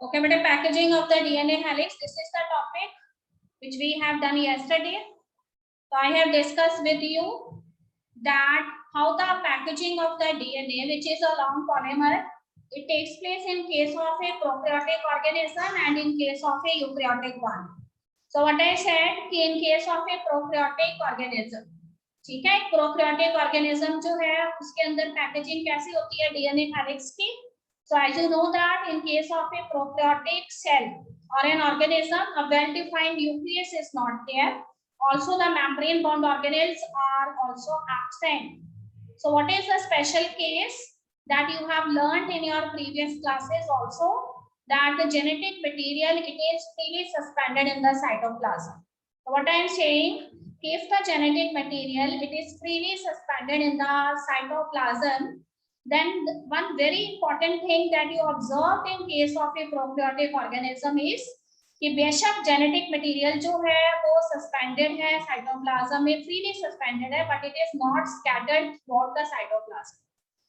Okay, but the packaging of the DNA helix, this is the topic which we have done yesterday. So I have discussed with you that how the packaging of the DNA, which is a long polymer, it takes place in case of a prokaryotic organism and in case of a eukaryotic one. So what I said कि in case of a prokaryotic organism, ठीक है, prokaryotic organism जो है उसके अंदर packaging कैसी होती है DNA हेलिक्स की. So as you know that in case of a prokaryotic cell or an organism, a well-defined nucleus is not there. Also, the membrane bound organelles are also absent. So, what is the special case that you have learned in your previous classes also? That the genetic material, it is freely suspended in the cytoplasm. So, what I am saying, if the genetic material, it is freely suspended in the cytoplasm, then one very important thing that you observed in case of a prokaryotic organism is कि बेशक genetic material जो है वो suspended है cytoplasm में, freely suspended है, but it is not scattered throughout the cytoplasm.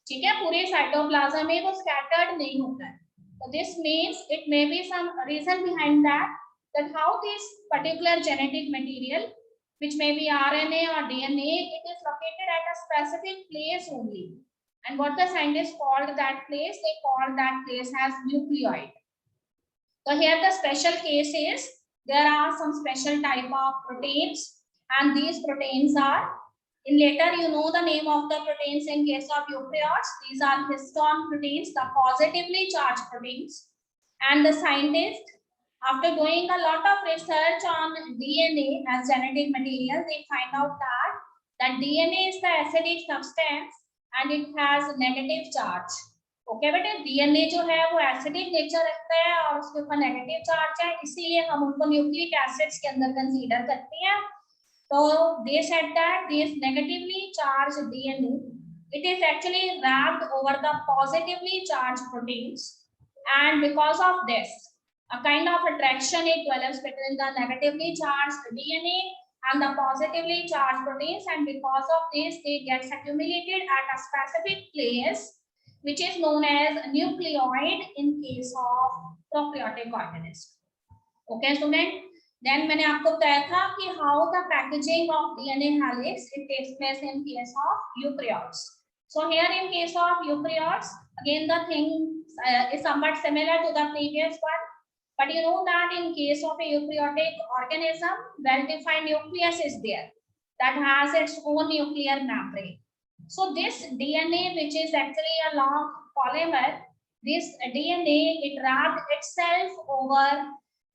ठीक है, पूरे साइटोप्लाज्म में वो स्कैटर्ड नहीं होता है. So this means it may be some reason behind that how this particular genetic material, which may be RNA or DNA, it is located at a specific place only. And what the scientists called that place, they called that place as nucleoid. So here the special case is there are some special type of proteins, and these proteins are, in later you know the name of the proteins in case of eukaryotes. These are histone proteins, the positively charged proteins. And the scientists, after doing a lot of research on DNA as genetic material, they find out that DNA is the acidic substance and it has negative charge. Okay बेटे, DNA जो है वो acidic nature रखता है और उसके ऊपर negative charge है, इसीलिए हम उनको न्यूक्लिक एसिड्स के अंदर कंसीडर करते हैं. तो they said that this negatively charged DNA, it is actually wrapped over the positively charged proteins, and because of this a kind of attraction it develops between the negatively charged DNA and the positively charged proteins, and because of this they get accumulated at a specific place which is known as nucleoid in case of prokaryotic organism. Okay student, then मैंने आपको बताया था कि how the packaging of DNA helix it takes place in case of eukaryotes. So here in case of eukaryotes, again the thing is somewhat similar to the previous one, but you know that in case of a eukaryotic organism, well-defined nucleus is there that has its own nuclear membrane. So this DNA, which is actually a long polymer, this DNA it wrapped itself over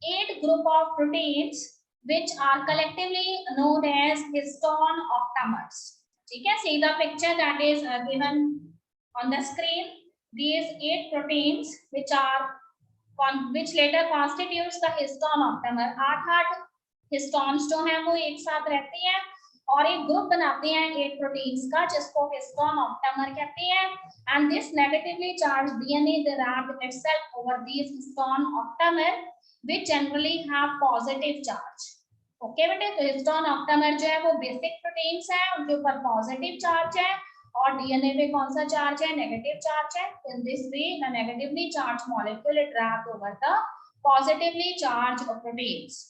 8 group of proteins which are collectively known as histone octamers. ठीक है, see the picture that is given on the screen. These 8 proteins which later constitutes the histone octamer. 8 histones जो हैं वो एक साथ रहती हैं और एक ग्रुप बनाते हैं 8 प्रोटीन्स का, जिसको हिस्टोन ऑक्टामर कहते हैं. And this negatively charged DNA they wrapped itself over this histone octamer which generally have positive charge. Okay बेटे, तो हिस्टोन ऑक्टामर जो है वो बेसिक प्रोटीन्स है, उनके ऊपर पॉजिटिव चार्ज है, और डीएनए पे कौन सा चार्ज है? नेगेटिव चार्ज है. In this way the negatively charged molecule it wrapped over the positively charged proteins.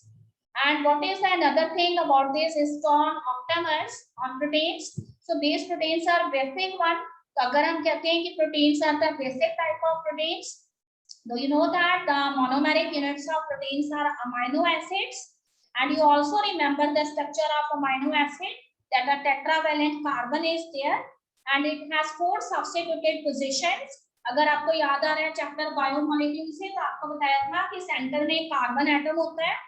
And what is another thing about these histone octamers on proteins? So these proteins are basic one. तो अगर हम कहते हैं कि proteins are the basic type of proteins, do you know that the monomeric units of proteins are amino acids? And you also remember the structure of amino acid, that a tetravalent carbon is there and it has 4 substituted positions. अगर आपको याद आ रहा है chapter biomolecule से, तो आपको बताया था कि सेंटर में कार्बन एटम होता है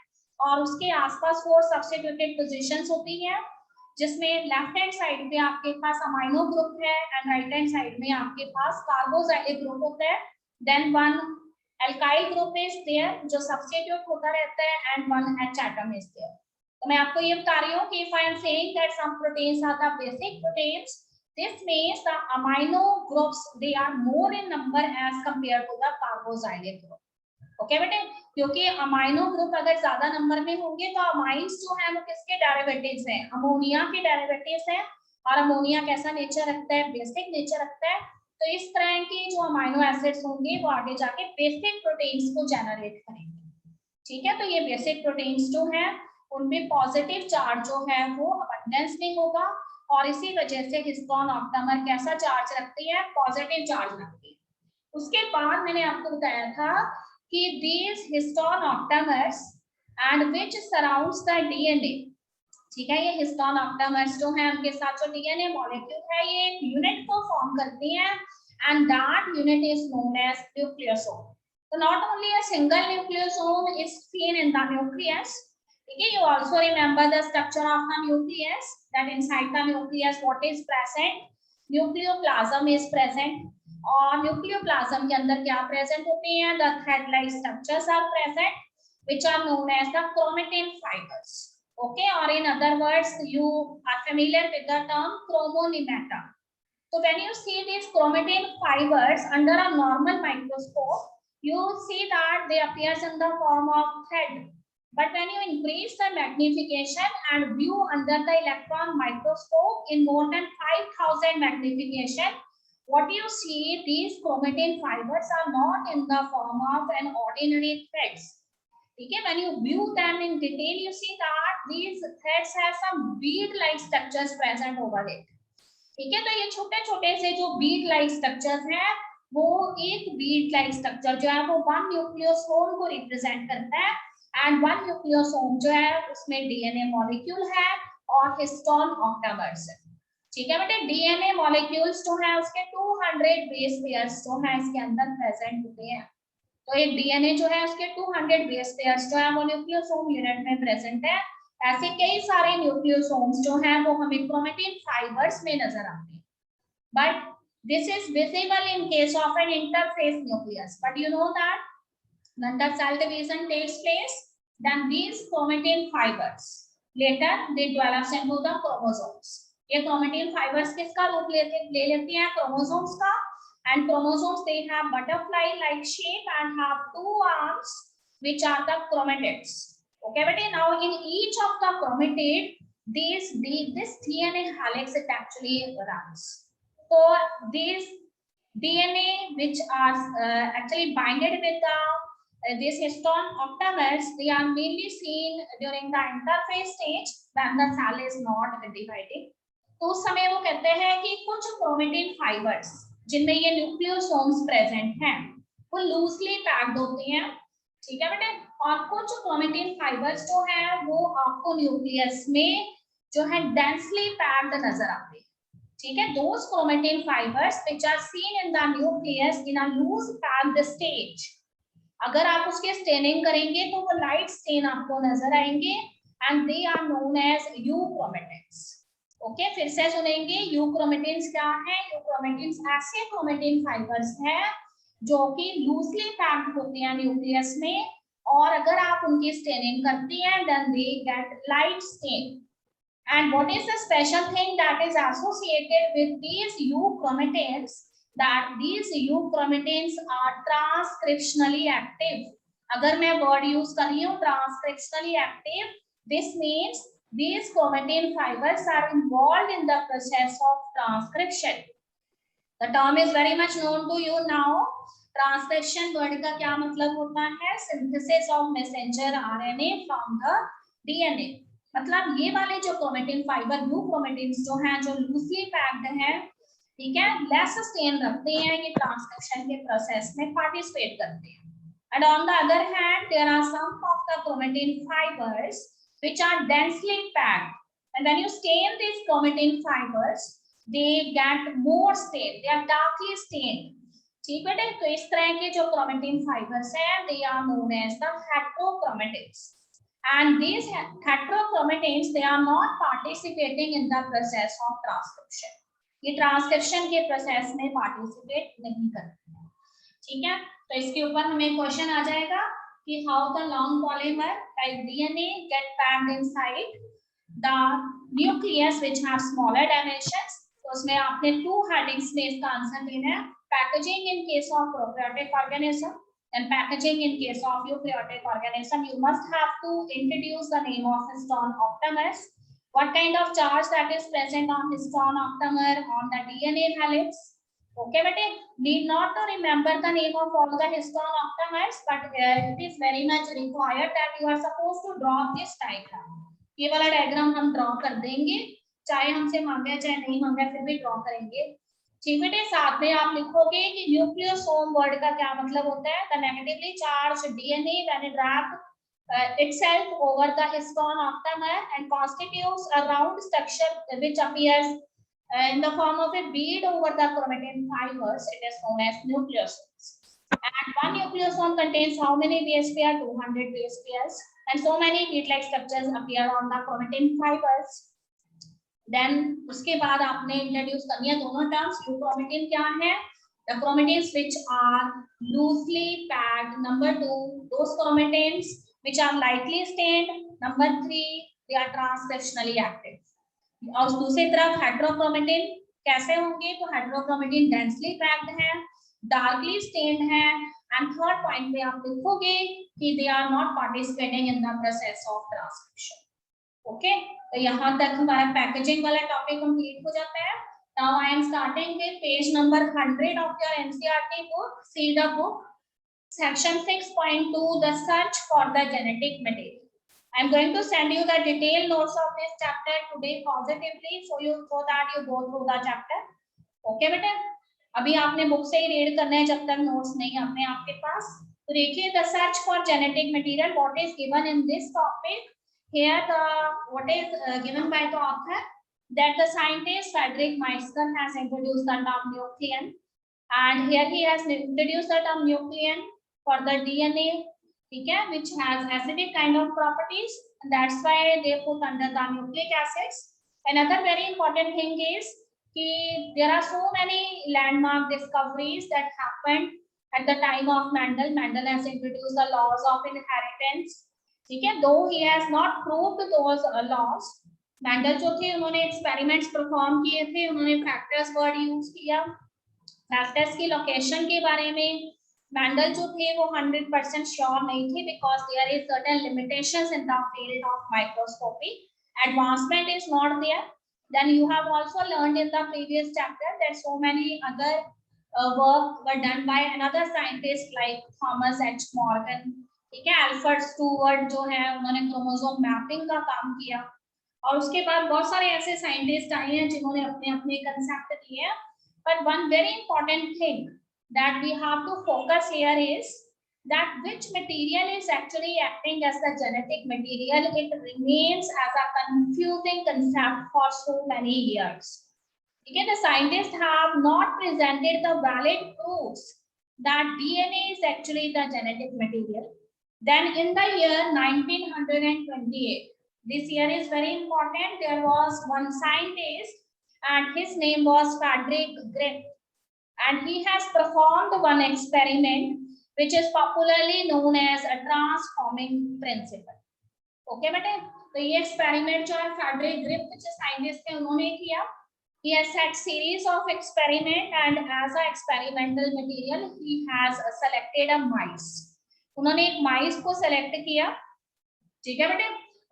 और उसके आसपास 4 सब्स्टिट्यूटेड पोजीशंस होती हैं, जिसमें लेफ्ट हैंड साइड पे आपके पास अमाइनो ग्रुप है एंड राइट हैंड साइड में आपके पास कार्बोक्सिलिक ग्रुप होता है. Then one alkyl group is there जो सब्स्टिट्यूट होता रहता है, and one H atom is there. तो मैं आपको ये बता रही हूँ कि if I am saying that some proteins are the basic proteins, this means the amino groups they are more in number as compared to the carboxylic group. Okay बेटे, क्योंकि अमाइनो ग्रुप अगर ज्यादा नंबर में होंगे तो amines जो है वो किसके डेरिवेटिव्स हैं? अमोनिया के डेरिवेटिव्स हैं. और अमोनिया कैसा नेचर रखता है? बेसिक नेचर रखता है. तो तो इस तरह के जो अमाइनो एसिड्स होंगे वो आगे जाके बेसिक प्रोटीन्स को जनरेट करेंगे। ठीक है, तो ये बेसिक प्रोटीन्स जो है उनमें पॉजिटिव चार्ज जो है वो अबंडेंस में होगा और इसी वजह से हिस्टोन ऑक्टामर कैसा चार्ज रखती है, पॉजिटिव चार्ज रखती है। उसके बाद मैंने आपको बताया था कि these histone octamers and which surrounds the DNA, ठीक है, ये हिस्टोन ऑक्टामर्स जो है उनके साथ जो डीएनए मॉलिक्यूल है ये एक यूनिट को फॉर्म करती हैं and that unit is known as nucleosome. So not only a single nucleosome is seen in the nucleus, okay, you also remember the structure of the nucleus, that inside the nucleus what is present, nucleoplasm is present और nucleoplasm के अंदर क्या present होते हैं, the thread like structures are present which are known as the chromatin fibers, okay, or in other words you are familiar with the term chromonemata. So when you see these chromatin fibers under a normal microscope, you see that they appears in the form of thread, but when you increase the magnification and view under the electron microscope in more than 5000 magnification, what you see, these chromatin fibers are not in the form of an ordinary threads. Okay, when you view them in detail, you see that these threads have some bead-like structures present over it. ठीक है, तो ये छोटे छोटे से जो Beed like structures हैं वो एक बीड लाइक स्ट्रक्चर जो है वो वन न्यूक्लियोसोम को रिप्रेजेंट करता है एंड वन न्यूक्लियोसोम जो है उसमें डीएनए मॉलिक्यूल है और हिस्टोन ऑक्टामर्स है। ठीक है बेटे, डीएनए मॉलिक्यूल्स जो है उसके 200 बेस पेयर्स जो है इसके अंदर प्रेजेंट होते हैं। तो एक डीएनए जो है उसके 200 बेस पेयर्स जो है वो न्यूक्लियोसोम यूनिट में प्रेजेंट है। ऐसे कई सारे न्यूक्लियोसोम्स जो हैं वो हमें क्रोमेटिन फाइबर्स में नजर आते हैं, but this is visible in case of an interphase nucleus, but you know that when the cell division takes place, then these chromatin fibers later they develops into the chromosomes. ये chromatin fibers किसका रूप ले लेती हैं, chromosomes का, and chromosomes they have butterfly like shape and have two arms which are the chromatids. Okay, but now in each of the chromatid this DNA helix it actually runs. So these DNA which are actually binded with the this histone octamers, they are mainly seen during the interphase stage when the cell is not dividing. तो उस समय वो कहते हैं कि कुछ chromatin fibers जिनमें ये न्यूक्लियोसोम्स प्रेजेंट हैं वो लूजली पैक्ड होते हैं। ठीक है बेटे, और कुछ chromatin fibers जो है वो आपको न्यूक्लियस में जो है डेंसली पैक्ड नजर आते हैं। ठीक है, those chromatin fibers which are seen in the nucleus in a loose packed stage, अगर आप उसके स्टेनिंग करेंगे तो वो लाइट स्टेन आपको नजर आएंगे and they are known as euchromatins. Okay, फिर से सुनेंगे, euchromatins क्या है? euchromatins ऐसे chromatin fibers हैं जो कि लूजली पैक्ड होते हैं न्यूक्लियस में और अगर आप उनकी स्टेनिंग करती हैं then they get light stain. And what is the special thing that is associated with these euchromatins? That these euchromatins are transcriptionally active. अगर मैं word use कर रही हूँ transcriptionally active, this means these chromatin fibers are involved in the process of transcription. The term is very much known to you now. Transcription word का क्या मतलब होता है? Synthesis of messenger RNA from the DNA. मतलब ये वाले जो chromatin fibre यूक्रोमेटिन्स जो हैं जो लूजली पैक्ड हैं, ठीक है, लेस स्टेन रखते हैं, ये ट्रांसक्रिप्शन के प्रोसेस में पार्टिसिपेट करते हैं। And on the other hand there are some of the chromatin fibres which are densely packed and when you stain this chromatin fibres they get more stain, they are darkly stain. ठीक बेटे, तो इस तरह के जो chromatin fibres हैं they are known as the heterochromatins. And these heterochromatins they are not participating in the process of transcription. ये transcription के प्रोसेस में पार्टिसिपेट नहीं करते हैं। ठीक है, तो इसके ऊपर हमें क्वेश्चन आ जाएगा कि how the long polymer like DNA get packed inside the nucleus which have smaller dimensions. तो उसमें आपने 2 हेडिंग्स में इसका आंसर देना है, packaging in case of prokaryotic organism and packaging in case of eukaryotic organism. You must have to introduce the name of histone octamers, what kind of charge that is present on histone octamer on the DNA helix, Okay, but need not to remember the name of all the histone octamers, but it is very much required that you are supposed to draw this diagram. ये वाला diagram हम draw कर देंगे, चाहे हमसे मांगे चाहे नहीं मांगे, फिर भी ड्रॉ करेंगे। ठीक बेटे, साथ में आप लिखोगे कि न्यूक्लियोसोम वर्ड का क्या मतलब होता है। The negatively charge DNA when it wrap itself over the histone octamer and constitutes a round structure which appears in the form of a bead over the chromatin fibers. It is known as nucleosomes. And one nucleosome contains how many base pair? 200 base pairs. And so many bead-like structures appear on the chromatin fibers. Then उसके बाद आपने introduce करनी है दोनों terms. Euchromatin क्या है? The chromatins which are loosely packed. Number 2, those chromatins which are lightly stained. Number 3, they are transcriptionally active. और दूसरी तरफ हेट्रोक्रोमेटिन कैसे होंगे? तो हेट्रोक्रोमेटिन डेंसली पैक्ड है, डार्कली स्टेन्ड है, एंड थर्ड पॉइंट पे आप लिखोगे कि they are not participating in the process of transcription. Okay, तो यहाँ तक हमारा पैकेजिंग वाला टॉपिक कंप्लीट हो जाता है। Now I am starting with page number 100 of your NCERT book. See the book, section 6.2, the search for the genetic material. I am going to send you the detailed notes of this chapter today positively, so that you go through the chapter. Okay बेटे, अभी आपने book से ही read करना है जब तक notes नहीं अपने आपके पास। तो देखिए, the search for genetic material, what is given in this topic here, the what is given by the author, that the scientist Frederick Meister has introduced the term nucleon, and here he has introduced the term nucleon for the DNA, ठीक है, which has acidic kind of properties, and that's why they put under the nucleic acids. Another very important thing is कि there are so many landmark discoveries that happened at the time of Mendel. Mendel has introduced the laws of inheritance, ठीक है, though he has not proved those laws. Mendel जो थे उन्होंने experiments perform किए थे, उन्होंने factors word use किया, factors की location के बारे में मैंडल जो थे वो 100% श्योर नहीं थे, because there is certain limitations in the field of microscopy, advancement is not there. Then you have also learned in the previous chapter that so many other work were done by another scientist like Thomas H Morgan, ठीक है, Alfred Stuart जो है उन्होंने chromosome mapping का काम किया, और उसके बाद बहुत सारे ऐसे साइंटिस्ट आए हैं जिन्होंने अपने अपने कंसेप्ट दिए। But one very important thing that we have to focus here is that which material is actually acting as the genetic material. It remains as a confusing concept for so many years. Okay, the scientists have not presented the valid proofs that DNA is actually the genetic material. Then in the year 1928, this year is very important, there was one scientist and his name was Frederick Griff. And he has performed one experiment which is popularly known as a transforming principle. Okay बेटे, तो ये experiment जो है Frederick grief जो scientist थे उन्होंने किया। He has set series of experiment and as a experimental material he has selected a mice. उन्होंने एक माइस को सेलेक्ट किया, ठीक है बेटे,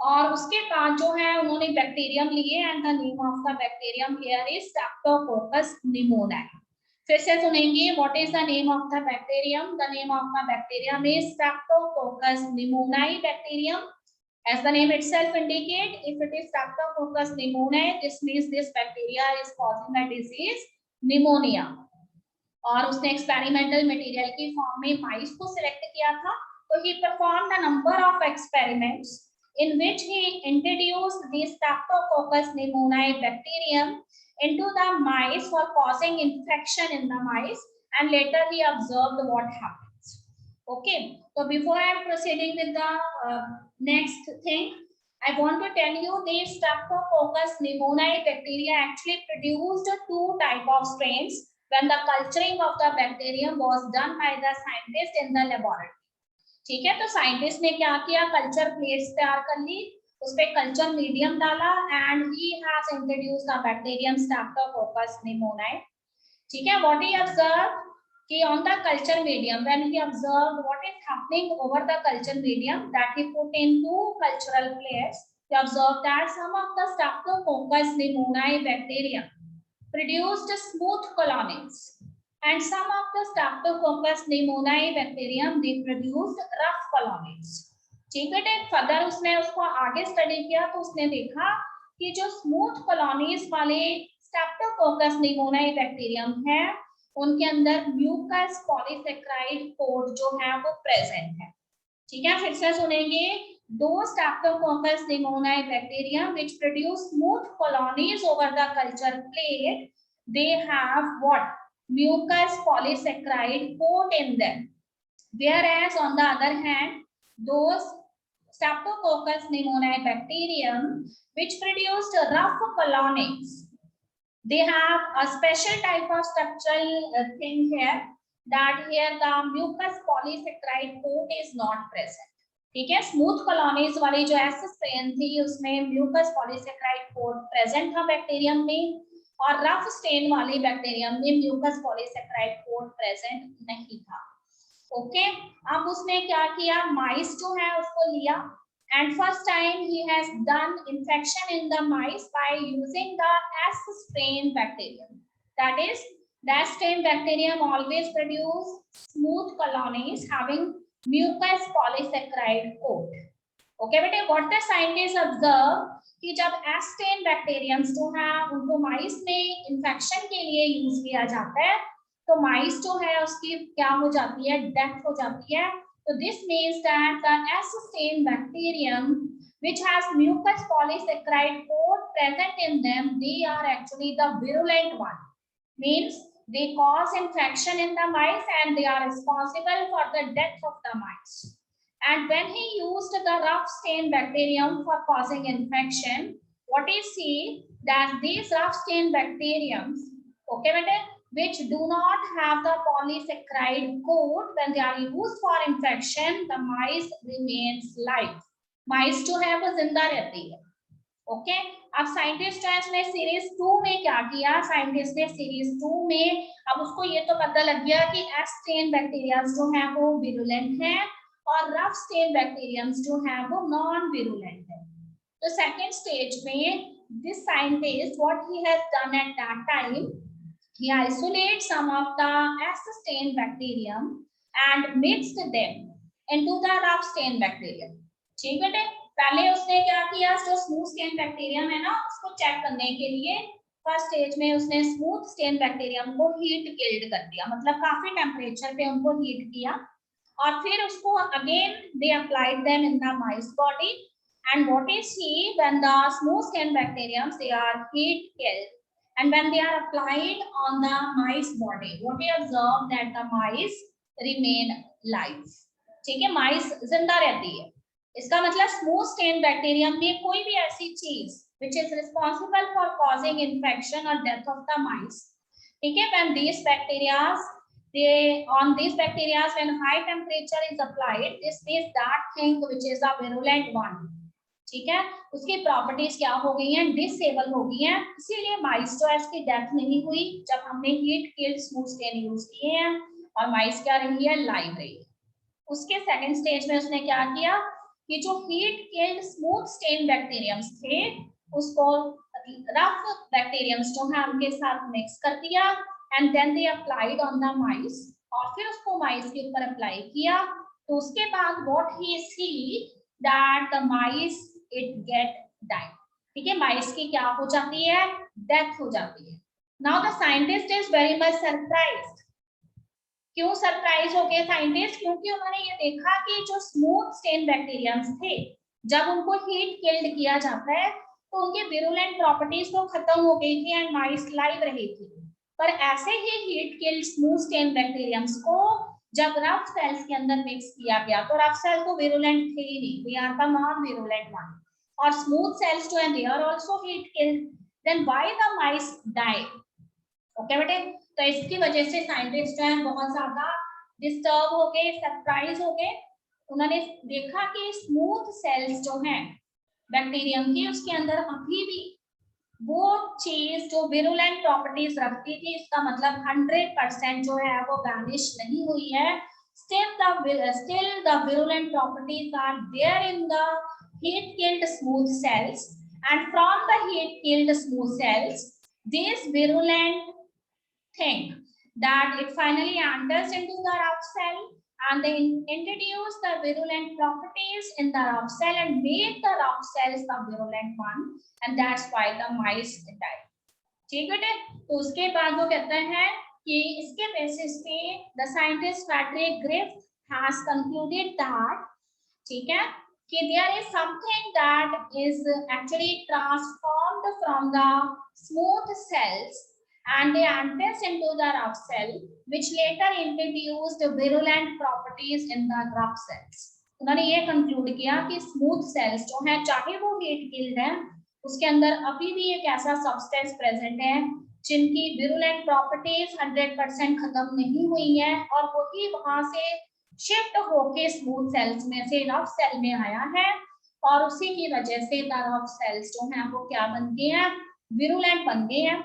और उसके बाद जो है उन्होंने बैक्टीरियम लिए and the name of the bacterium here is Streptococcus निमोनियाई। फिर से सुनेंगे, what is the name of the bacterium? The name of the bacterium is Streptococcus निमोनियाई bacterium. As the name itself indicate, if it is Streptococcus pneumoniae, this means this bacteria is causing the disease pneumonia. और उसने experimental material की form में माइस को select किया था। तो he performed a number of experiments in which he introduced the Streptococcus pneumoniae bacterium into the mice for causing infection in the mice, and later he observed what happens. Okay, so before I am proceeding with the next thing, I want to tell you the Streptococcus pneumoniae bacteria actually produced two type of strains when the culturing of the bacterium was done by the scientist in the laboratory. ठीक है, तो scientist ने क्या किया, culture plates तैयार कर ली, उस पे कल्चर मीडियम डाला and he has introduced the bacterium Streptococcus निमोनियाई। ठीक है, व्हाट ही ऑब्जर्व कि on the culture medium, when he observed what is happening over the culture medium that he put in two cultural plates, he observed that some of the Streptococcus pneumoniae bacteria produced smooth colonies and some of the Streptococcus pneumoniae bacterium they produced rough colonies. ठीक है, further उसने उसको आगे study किया तो उसने देखा कि जो स्मूथ कॉलोनीज वाले स्ट्रेप्टोकोकस निमोनियाई बैक्टीरियम है उनके अंदर म्यूकस पॉलीसेक्राइड कोट जो है वो प्रेजेंट है। ठीक है, फिर से सुनेंगे। दो Streptococcus निमोनियाई bacterium which produce smooth colonies over the culture plate, they have what? Mucus polysaccharide coat in them, whereas on the other hand those Streptococcus pneumoniae bacterium which produced rough colonies, they have a special type of structural thing here, that here the mucus polysaccharide coat is not present. ठीक है, smooth colonies वाली जो S strain थी उसमें mucus polysaccharide coat present था bacterium में, और rough strain वाली बैक्टीरियम में म्यूकस पॉलीसेक्राइड कोट प्रेजेंट नहीं था। ओके, अब उसने क्या किया, माइस जो है उसको लिया and first time he has done infection in the mice by using the S strain bacterium. That is, the S strain bacterium always produce smooth colonies having mucus polysaccharide coat. Okay बेटे, what the scientists observe कि जब S strain bacteriums जो है उनको mice में infection के लिए use किया जाता है तो mice जो है उसकी क्या हो जाती है, death हो जाती है। So this means that the S strain bacterium which has mucus polysaccharide coat present in them, they are actually the virulent one. Means they cause infection in the mice and they are responsible for the death of the mice. And when he used the rough strain bacterium for causing infection, what is he that these rough strain bacteriums, okay बेटे, which do not have the polysaccharide coat, when they are used for infection, the mice remains live. Mice जो है वो जिंदा रहती है। Okay, अब scientist ने series 2 में क्या किया, साइंटिस्ट ने सीरीज 2 में अब उसको ये तो पता लग गया कि एस स्ट्रेन बैक्टीरिया जो है वो विरुलेंट है और रफ स्ट्रेन बैक्टीरियम्स जो है वो नॉन विरुलेंट है। तो सेकेंड स्टेज में this scientist what he has done at that time, he isolates some of the S strain bacterium and mixed them into the rough strain bacterium. ठीक है, पहले उसने क्या किया, जो स्मूथ स्ट्रेन बैक्टीरियम है ना उसको चेक करने के लिए फर्स्ट स्टेज में उसने स्मूथ स्ट्रेन बैक्टीरियम को हीट किल्ड कर दिया, मतलब काफी टेम्परेचर पे उनको हीट किया, और फिर उसको again they applied them in the mice body, and what is he, when the smooth strain bacteriums they are heat killed and when they are applied on the mice body, what we observe that the mice remain live. ठीक है, mice जिंदा रहती है। इसका मतलब smooth strain bacterium में कोई भी ऐसी चीज which is responsible for causing infection or death of the mice, ठीक है, when these bacteria on these bacteria when high temperature is applied, this is that thing which is the virulent one, ठीक है, उसकी properties क्या हो गई हैं, disable हो गई हैं, इसीलिए माइस जो है इसकी डेथ नहीं हुई जब हमने heat killed smooth strain use किए हैं, और माइस क्या रही है, लाइव रही है। उसके सेकंड स्टेज में उसने क्या किया कि जो हीट किल्ड स्मूथ स्ट्रेन बैक्टीरियम्स थे उसको रफ बैक्टीरियम्स जो है उनके साथ मिक्स कर दिया, and then they applied on the mice, और फिर उसको माइस के ऊपर अप्लाई किया, तो उसके बाद what he see that the mice it get died. ठीक है, माइस की क्या हो जाती है, डेथ हो जाती है। Now the scientist is very much surprised. क्यों सरप्राइज हो गए साइंटिस्ट, क्योंकि उन्होंने ये देखा कि जो स्मूथ स्ट्रेन बैक्टीरियम्स थे जब उनको हीट किल्ड किया जाता है तो उनके विरुलेंट प्रॉपर्टीज तो खत्म हो गई थी एंड माइस लाइव रही थी, पर ऐसे ही हीट किल्ड स्मूथ स्ट्रेन बैक्टीरियम्स को जब रफ सेल्स के अंदर मिक्स किया गया तो रफ सेल तो विरुलेंट थे ही नहीं, they are the non virulent one, और स्मूथ सेल्स जो है they are also heat killed, then why the mice die. Okay बेटे, तो इसकी वजह से साइंटिस्ट जो है बहुत ज्यादा डिस्टर्ब हो गए, सरप्राइज हो गए। उन्होंने देखा कि स्मूथ सेल्स जो हैं बैक्टीरियम की उसके अंदर अभी भी वो चीज जो विरुलेंट प्रॉपर्टीज रखती थी, इसका मतलब 100% जो है वो वैनिश नहीं हुई है, still the virulent properties are there in the heat killed smooth cells, and from the heat killed smooth cells this virulent thing that it finally enters into the rough cell and they introduce the virulent properties in the rough cell and make the rough cells the virulent one, and that's why the mice die. ठीक है, तो उसके बाद वो कहता है कि इसके बेसिस पे the scientist Frederick Griffith has concluded that, ठीक है, कि there is something that is actually transformed from the smooth cells and they enters into the rough cell, which later introduced virulent properties in the rough cells. उन्होंने ये conclude किया कि smooth cells जो है, चाहे वो हीट किल्ड है, उसके अंदर अभी भी एक ऐसा सब्सटेंस प्रेजेंट है जिनकी विरुलेंट प्रॉपर्टीज 100% खत्म नहीं हुई है और वही वहां से शिफ्ट होके स्मूथ सेल्स में से रफ सेल में आया है और उसी की वजह से द रफ सेल्स जो हैं वो क्या बन गए हैं, विरुलेंट बन गए हैं.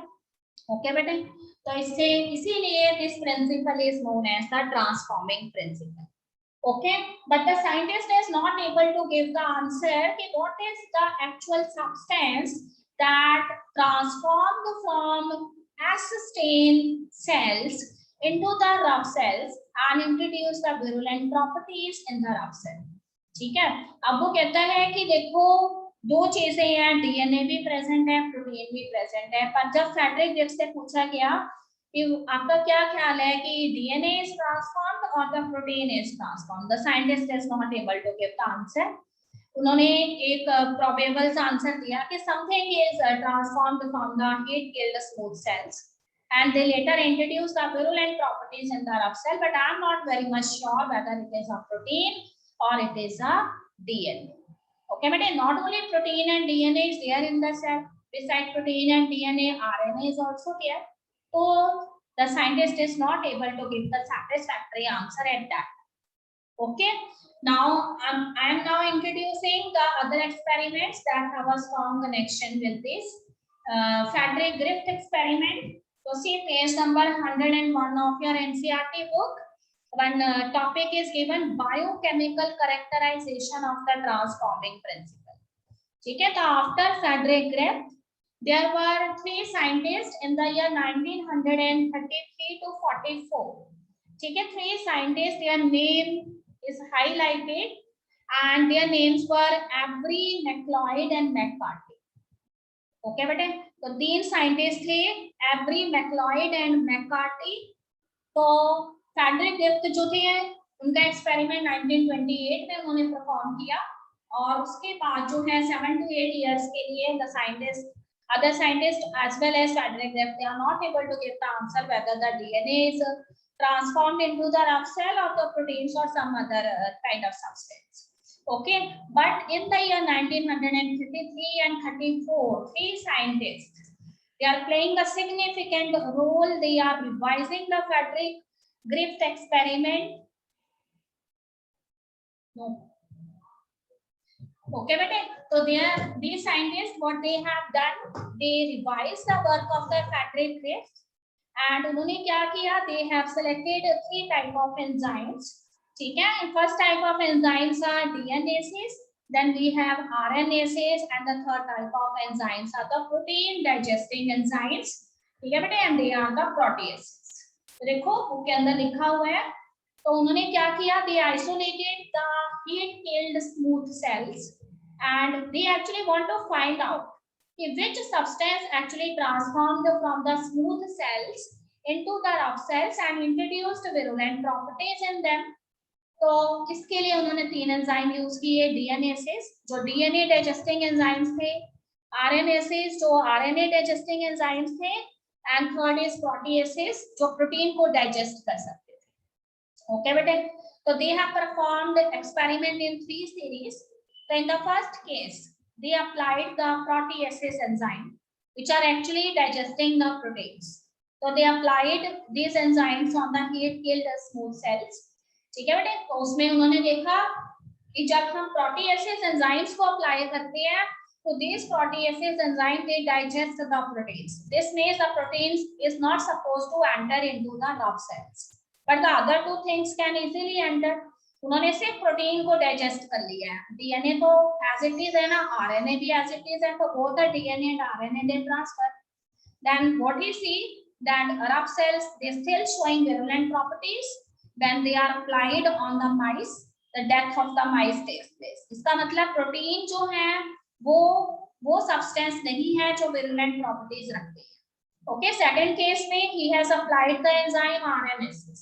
ओके बेटे, तो इससे इसीलिए this principle is known as the transforming principle. Okay, but the scientist is not able to give the answer कि what is the actual substance that transformed from S-stain cells into the rough cells and introduce the virulent properties in the rough cell. ठीक है, अब वो कहता है कि देखो दो चीजें हैं, डीएनए भी प्रेजेंट है, प्रोटीन भी प्रेजेंट है, पर जब फ्रेडरिक ग्रिफ्थ से पूछा गया कि आपका क्या ख्याल है कि डीएनए इज ट्रांसफॉर्म्ड और the protein is transformed, the scientist is not able to give the answer. उन्होंने एक प्रोबेबल सा आंसर दिया कि something is transformed from the heat killed smooth cells and they later introduced the virulent properties in the rough cell, but I am not very much sure whether it is a protein or it is a DNA. Okay, but not only protein and DNA is there in the cell, besides protein and DNA, RNA is also there. So the scientist is not able to give the satisfactory answer at that. Okay, now I am now introducing the other experiments that have a strong connection with this Frederick Griffith experiment. So see page number 101 of your NCERT book. One topic is given biochemical characterization of the transforming principle. ठीक है, तो after Frederick Griffith there were three scientists in the year 1933 to 44. ठीक है, three scientists, their name is highlighted and their names were Avery, McLeod and McCarthy. Okay बेटे, तो तीन scientist थे, every, MacLeod and McCarthy. तो Frederick Griffith जो थे उनका एक्सपेरिमेंट 1928 में उन्होंने परफॉर्म किया और उसके बाद जो है 7 to 8 इयर्स के लिए the scientist, other scientist as well as Frederick Griffith, they are not able to give the answer whether the DNA is transformed into the rough cell or the proteins or some other kind of substance. Okay, but in the year 1933 and 34, three scientists, they are playing a significant role. They are revising the Frederick Griffith experiment. No. Okay, bete. So these scientists, what they have done, they revised the work of the Frederick Griffith, and उन्होंने क्या किया? They have selected 3 type of enzymes. ठीक है, first type of enzymes are DNases, then we have RNases, and the third type of enzymes are the protein digesting enzymes. ठीक है बेटे, and they are the proteases. देखो book के अंदर लिखा हुआ है, तो उन्होंने क्या किया? They isolated the heat killed smooth cells and they actually want to find out which substance actually transformed from the smooth cells into the rough cells and introduced virulent properties in them. तो इसके लिए उन्होंने 3 enzyme use किए, डीएनएसेस जो DNA digesting enzymes थे, आरएनएसेस जो RNA digesting enzymes थे, and third is प्रोटीएसेस जो प्रोटीन को डाइजेस्ट कर सकते थे. ओके बेटे, तो they have performed experiment in 3 series. तो in the first case they applied the proteases enzyme which are actually digesting the proteins. So they applied these enzymes on the heat killed smooth cells. ठीक है बेटे, तो उसमें उन्होंने देखा कि जब हम प्रोटीएसेस एंजाइम्स को अप्लाई करते हैं तो these proteases enzyme they digest the proteins. This means the proteins is not supposed to enter into the rough cells, but the other 2 things can easily enter. उन्होंने सिर्फ प्रोटीन को डाइजेस्ट कर लिया है, डीएनए तो एज इट इज है ना, RNA भी एज इट इज है, तो both the DNA and RNA they transfer. Then what we see that rough cells, they still showing virulent properties when they are applied on the mice, the death of the mice takes place. इसका मतलब protein जो है वो substance नहीं है जो virulent properties रखते हैं. Okay, second case में he has applied the enzyme RNases.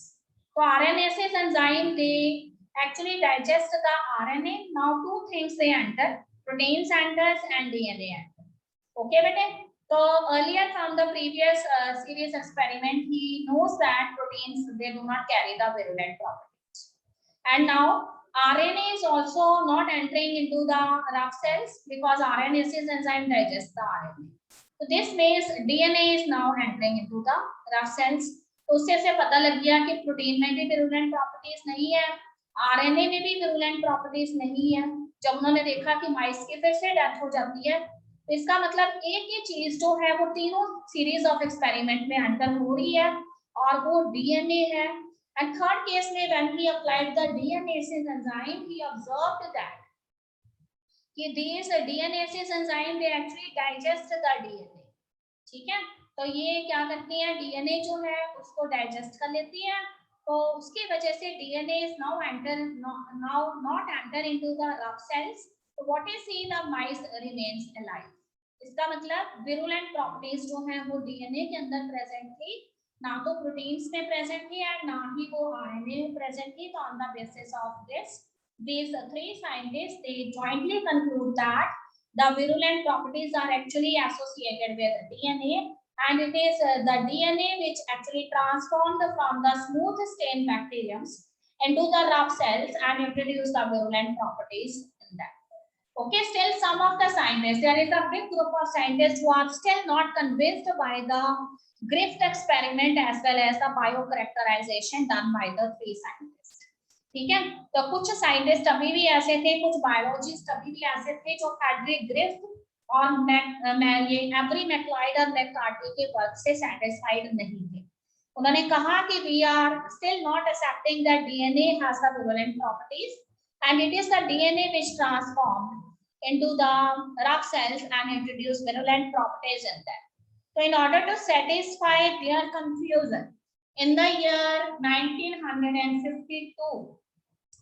So RNases enzyme, they actually digest the RNA. Now two things they enter, proteins enters and DNA enters. Okay bete. So earlier from the previous series experiment, he knows that proteins, they do not carry the virulent properties. And now RNA is also not entering into the rough cells because RNases enzyme digests the RNA. So this means DNA is now entering into the rough cells. तो उससे से पता लग गया कि protein में भी virulent properties नहीं है, RNA में भी virulent properties नहीं है. जब उन्होंने देखा कि माइस की फिर से डेथ हो जाती है, तो इसका मतलब एक ही चीज जो है वो तीनों सीरीज ऑफ एक्सपेरिमेंट में एंटर हो रही है और वो डीएनए है. एंड थर्ड केस में when he applied the DNases enzyme, he observed that कि these DNases enzyme they actually digest the DNA. ठीक है, तो ये क्या करती हैं, डीएनए जो है उसको डाइजेस्ट कर लेती है. तो उसकी वजह से DNA is now not enter into the rough cells. तो what is see the mice remains alive. इसका मतलब विरुलेंट प्रॉपर्टीज जो हैं वो डीएनए के अंदर प्रेजेंट थी, ना तो प्रोटीन्स में प्रेजेंट थी एंड ना ही वो आरएनए में प्रेजेंट थी. तो on the basis of this, these three scientists, they jointly conclude that the virulent properties are actually associated with DNA, and it is the DNA which actually transformed from the smooth stain bacterium into the rough cells and introduce the virulent properties in that. Okay, still some of the scientists, there is a big group of scientists who are still not convinced by the Griffith experiment as well as the biocharacterization done by the three scientists. ठीक है, तो कुछ scientist अभी भी ऐसे थे, कुछ biologist अभी भी ऐसे थे जो फ्रेडरिक ग्रिफ्थ और ये एवरी मैक्लाइड और मैककार्टी के वर्क से सैटिस्फाइड नहीं थे. उन्होंने कहा कि we are still not accepting that DNA has the virulent properties and it is the DNA which transformed into the rough cells and introduce virulent properties in them. So in order to satisfy their confusion, in the year 1952,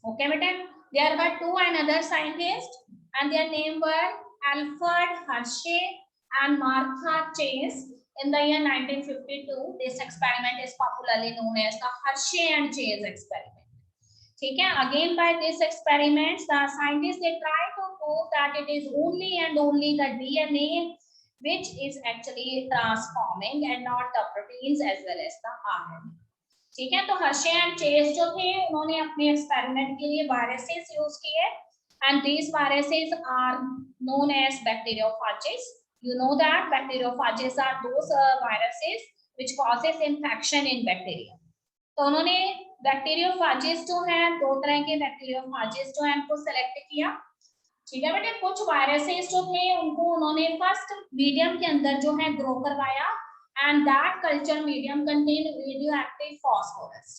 okay beta, there were two another scientists and their name were Alfred Hershey and Martha Chase. In the year 1952, this experiment is popularly known as the Hershey and Chase experiment. ठीक है, again by this experiment the scientists, they try to prove that it is only and only the DNA which is actually transforming and not the proteins as well as the RNA. ठीक है, तो Hershey and chess जो थे उन्होंने अपने experiment के लिए viruses use किए and these viruses are known as bacteriophages. You know that bacteriophages are those viruses which causes infection in bacteria. तो उन्होंने बैक्टीरियोफेजेस जो है, दो तरह के बैक्टीरियोफेजेस जो है उनको सेलेक्ट किया. ठीक है बेटे, कुछ वायरसेस जो थे उनको उन्होंने फर्स्ट मीडियम के अंदर जो है ग्रो करवाया and that culture medium contain radioactive phosphorus.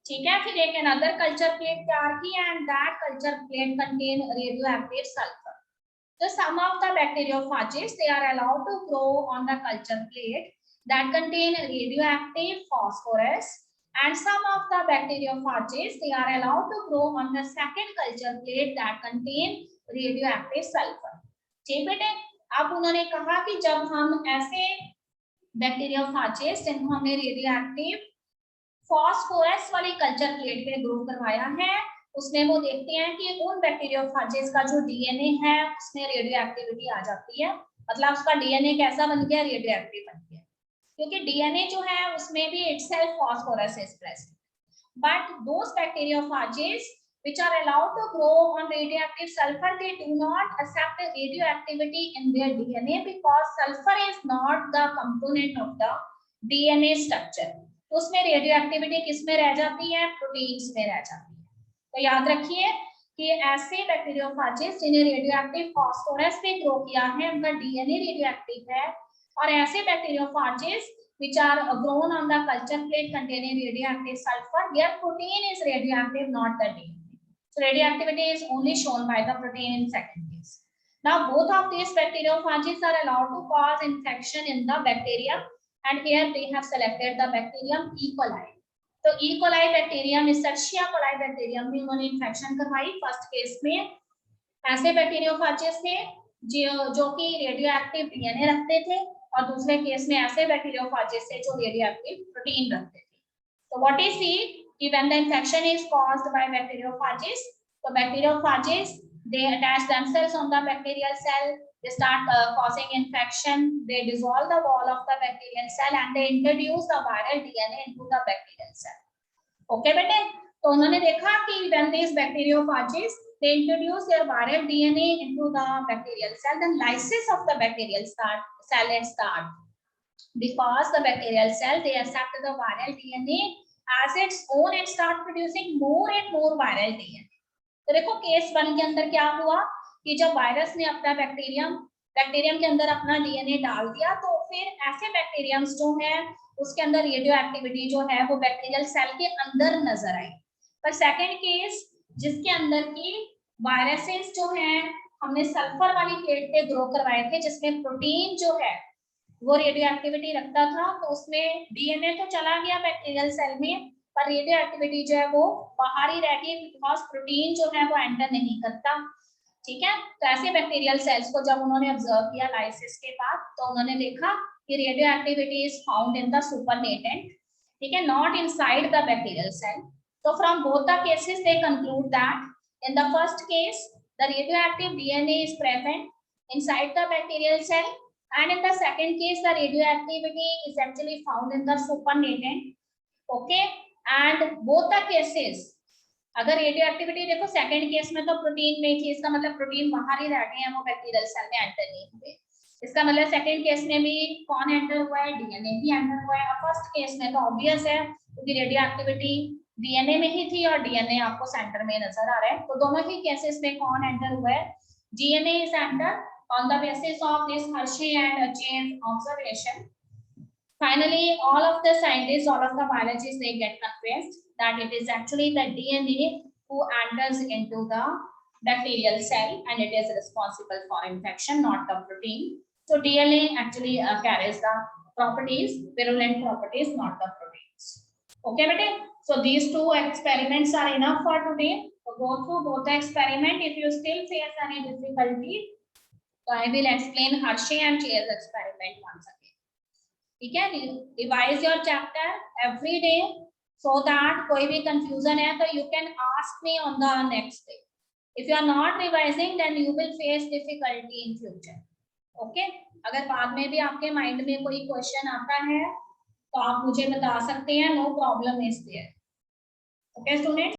ठीक है, फिर एक another culture plate तैयार की and that culture plate contain radioactive sulfur. So some of the bacteriophages, they are allowed to grow on the culture plate that contain radioactive phosphorus, and some of the bacteriophages, they are allowed to grow on the second culture plate that contain radioactive sulfur. ठीक बेटे, अब उन्होंने कहा कि जब हम ऐसे bacteriophages जिनको हमने रेडियोएक्टिव फॉस्फोरस वाली कल्चर प्लेट पे ग्रो करवाया है, उसमें वो देखते हैं कि उन बैक्टीरियोफेजेस का जो डीएनए है उसमें रेडियो एक्टिविटी आ जाती है. मतलब उसका डीएनए कैसा बन गया, रेडियो एक्टिव बन गया, क्योंकि डीएनए जो है उसमें भी itself phosphorus is present. But those bacteriophages which are allowed to grow on radioactive sulfur, they do not accept the radioactivity in their DNA because sulfur is not the component of the DNA structure. तो उसमें radioactivity किस में रह जाती है, proteins में रह जाती है. तो याद रखिए कि ऐसे बैक्टीरियोफेजेस जिन्हें रेडियोएक्टिव फॉस्फोरस पे ग्रो किया है उनका डीएनए रेडियोएक्टिव है, और ऐसे bacteriophages which are grown on the culture plate containing radioactive sulfur, their protein is radioactive, not the DNA. So radioactivity is only shown by the protein in second case. Now both of these bacteriophages are allowed to cause infection in the bacteria and here they have selected the bacterium E. coli. तो E. coli bacterium Escherichia coli bacterium में उन्होंने infection करवाई। First case में ऐसे बैक्टीरियोफाजेस थे जो कि radio active DNA रखते थे, और दूसरे केस में ऐसे बैक्टीरियोफाजेस थे जो रेडियो एक्टिव प्रोटीन रखते थे। तो व्हाट इज सी कि when the infection is caused by bacteriophages, so bacteriophages they attach themselves on the bacterial cell, they start causing infection, they dissolve the wall of the bacterial cell and they introduce the viral DNA into the bacterial cell. Okay बेटे, तो उन्होंने देखा कि when these bacteriophages they introduce their viral DNA into the bacterial cell, then lysis of the bacterial cell is start, because the bacterial cell they accept the viral DNA as its own and start producing more and more viral DNA. तो देखो case 1 के अंदर क्या हुआ कि जब virus ने अपना बैक्टीरियम के अंदर अपना डीएनए डाल दिया, तो फिर ऐसे बैक्टीरियम्स जो है उसके अंदर रेडियो एक्टिविटी जो है वो बैक्टीरियल सेल के अंदर नजर आई। पर सेकंड केस जिसके अंदर की वायरसेस जो है हमने सल्फर वाली प्लेट पे ग्रो करवाए थे, जिसमें प्रोटीन जो है वो रेडियो एक्टिविटी रखता था, तो उसमें डीएनए तो चला गया बैक्टीरियल सेल में, पर रेडियो एक्टिविटी जो है वो बाहर ही रह गई, बिकॉज प्रोटीन जो है वो एंटर नहीं करता। ठीक है, तो ऐसे बैक्टीरियल सेल्स को जब उन्होंने ऑब्जर्व किया लाइसिस के बाद, तो उन्होंने देखा कि radio activity is found in the supernatant, ठीक है, not inside the bacterial cell. तो from both the cases they conclude that in the first case the radioactive DNA is present inside the bacterial cell, and in the second case the radioactivity is actually found in the supernatant. Okay, and both the cases अगर radio activity देखो second case में तो protein नहीं थी, इसका मतलब protein बाहर ही रह गए हैं, वो बैक्टीरियल सेल में एंटर नहीं हुए। इसका मतलब सेकंड केस में भी कौन एंटर हुआ है, डीएनए ही एंटर हुआ है। और फर्स्ट केस में तो ऑब्वियस है क्योंकि रेडियो एक्टिविटी डीएनए में ही थी और डीएनए आपको सेंटर में नजर आ रहा है, तो दोनों ही केसेस में कौन एंटर हुआ है, DNA is enter on the basis of this Hershey and Chase observation. Finally, all of the scientists, all of the biologists, they get convinced that it is actually the DNA who enters into the bacterial cell and it is responsible for infection, not the protein. So DNA actually carries the properties, virulent properties, not the proteins. Okay, bete? So these two experiments are enough for today. So go through both the experiment. If you still face any difficulty, so I will explain Hershey and Chase experiment once again. ठीक है, revise your chapter every day so that कोई भी confusion है तो you can ask me on the next day. If you are not revising, then you will face difficulty in future. Okay? अगर बाद में भी आपके mind में कोई question आता है तो आप मुझे बता सकते हैं, no problem is there. Okay, students?